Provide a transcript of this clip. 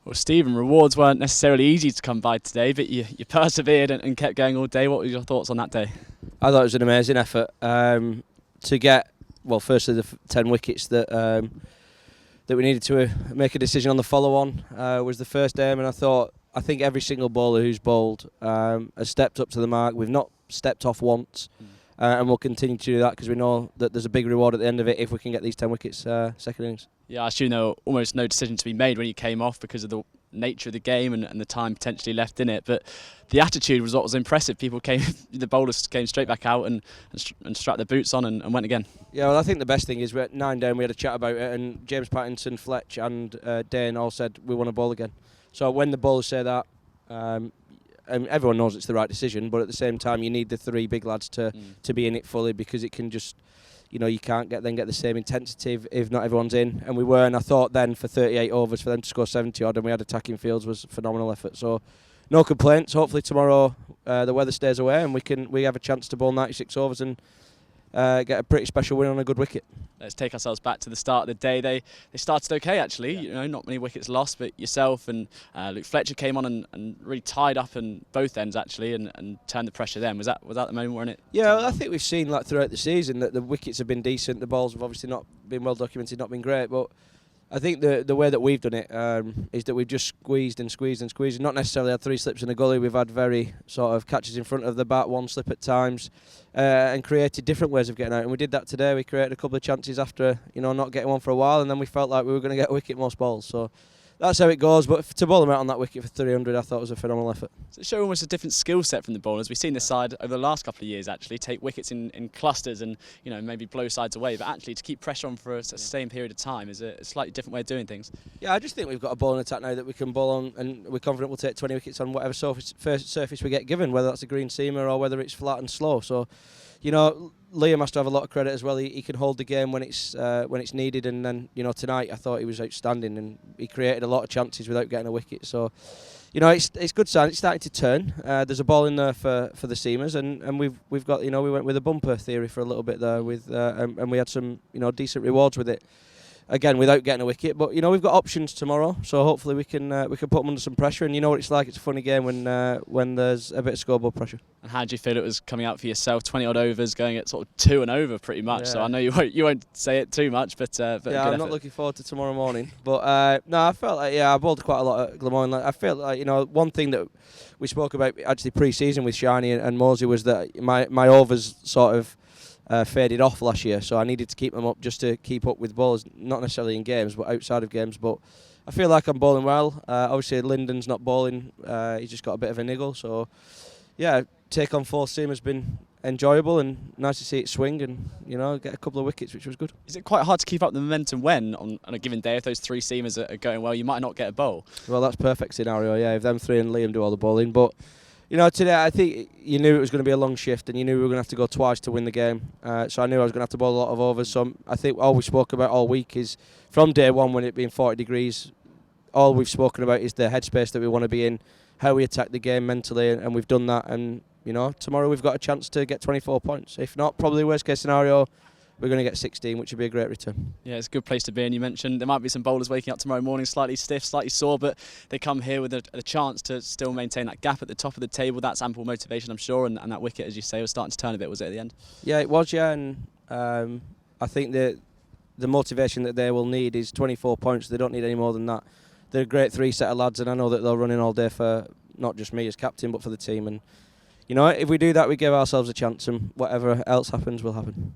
Well, Stephen, rewards weren't necessarily easy to come by today, but you persevered and kept going all day. What were your thoughts on that day? I thought it was an amazing effort to get, well, firstly the 10 wickets that we needed to make a decision on. The follow-on was the first aim, and I think every single bowler who's bowled has stepped up to the mark. We've not stepped off once, and we'll continue to do that because we know that there's a big reward at the end of it if we can get these 10 wickets second innings. Yeah, I assume there were almost no decision to be made when you came off because of the nature of the game and the time potentially left in it. But the attitude was what was impressive. People came, the bowlers came straight back out and strapped their boots on and went again. Yeah, well, I think the best thing is we're at 9 down. We had a chat about it, and James Pattinson, Fletcher and Dane all said we want to bowl again. So when the bowlers say that, and everyone knows it's the right decision, but at the same time you need the three big lads to be in it fully, because it can just, you can't get the same intensity if not everyone's in, and we were. And I thought then for 38 overs for them to score 70 odd and we had attacking fields was a phenomenal effort. So no complaints. Hopefully tomorrow the weather stays away and we have a chance to bowl 96 overs and get a pretty special win on a good wicket. Let's take ourselves back to the start of the day. They started okay actually. Yeah. Not many wickets lost, but yourself and Luke Fletcher came on and really tied up in both ends actually and turned the pressure then. Was that the moment when it? Yeah, well, I think we've seen throughout the season that the wickets have been decent. The balls have obviously not been well documented, not been great, but I think the way that we've done it is that we've just squeezed and squeezed and squeezed. Not necessarily had three slips in a gully. We've had very sort of catches in front of the bat, one slip at times, and created different ways of getting out. And we did that today. We created a couple of chances after not getting one for a while, and then we felt like we were going to get a wicket most balls. So that's how it goes. But to bowl them out on that wicket for 300, I thought was a phenomenal effort. So it showed almost a different skill set from the bowlers. We've seen this side over the last couple of years actually take wickets in clusters and maybe blow sides away, but actually to keep pressure on for a sustained period of time is a slightly different way of doing things. Yeah, I just think we've got a bowling attack now that we can bowl on, and we're confident we'll take 20 wickets on whatever surface we get given, whether that's a green seamer or whether it's flat and slow. So Liam has to have a lot of credit as well. He can hold the game when it's needed, and then tonight I thought he was outstanding and he created a lot of chances without getting a wicket. So it's good sign. It's starting to turn. There's a ball in there for the seamers, and we've got we went with a bumper theory for a little bit there with and we had some decent rewards with it. Again, without getting a wicket, but we've got options tomorrow, so hopefully we can put them under some pressure. And you know what it's like; it's a funny game when there's a bit of scoreboard pressure. And how do you feel it was coming out for yourself? 20 odd overs, going at sort of 2 and over, pretty much. Yeah. So I know you won't say it too much, but yeah, I'm not looking forward to tomorrow morning. But no, I felt like I bowled quite a lot at Glamorgan. I felt like one thing that we spoke about actually pre-season with Shiny and Mosey was that my overs sort of faded off last year, so I needed to keep them up just to keep up with bowlers, not necessarily in games but outside of games. But I feel like I'm bowling well. Obviously Lyndon's not bowling, he's just got a bit of a niggle, so yeah, take on 4 seam has been enjoyable and nice to see it swing and get a couple of wickets, which was good. Is it quite hard to keep up the momentum when on a given day, if those 3 seamers are going well, you might not get a bowl? Well, that's perfect scenario, yeah, if them 3 and Liam do all the bowling. But today I think you knew it was going to be a long shift and you knew we were going to have to go twice to win the game. So I knew I was going to have to bowl a lot of overs. So I think all we spoke about all week is from day one, when it being 40 degrees, all we've spoken about is the headspace that we want to be in, how we attack the game mentally, and we've done that. And tomorrow we've got a chance to get 24 points. If not, probably worst case scenario, we're going to get 16, which would be a great return. Yeah, it's a good place to be, and you mentioned there might be some bowlers waking up tomorrow morning slightly stiff, slightly sore, but they come here with a chance to still maintain that gap at the top of the table. That's ample motivation, I'm sure, and that wicket, as you say, was starting to turn a bit, was it, at the end? Yeah, it was, yeah, and I think that the motivation that they will need is 24 points. They don't need any more than that. They're a great 3 set of lads, and I know that they'll run in all day for not just me as captain, but for the team. And if we do that, we give ourselves a chance, and whatever else happens will happen.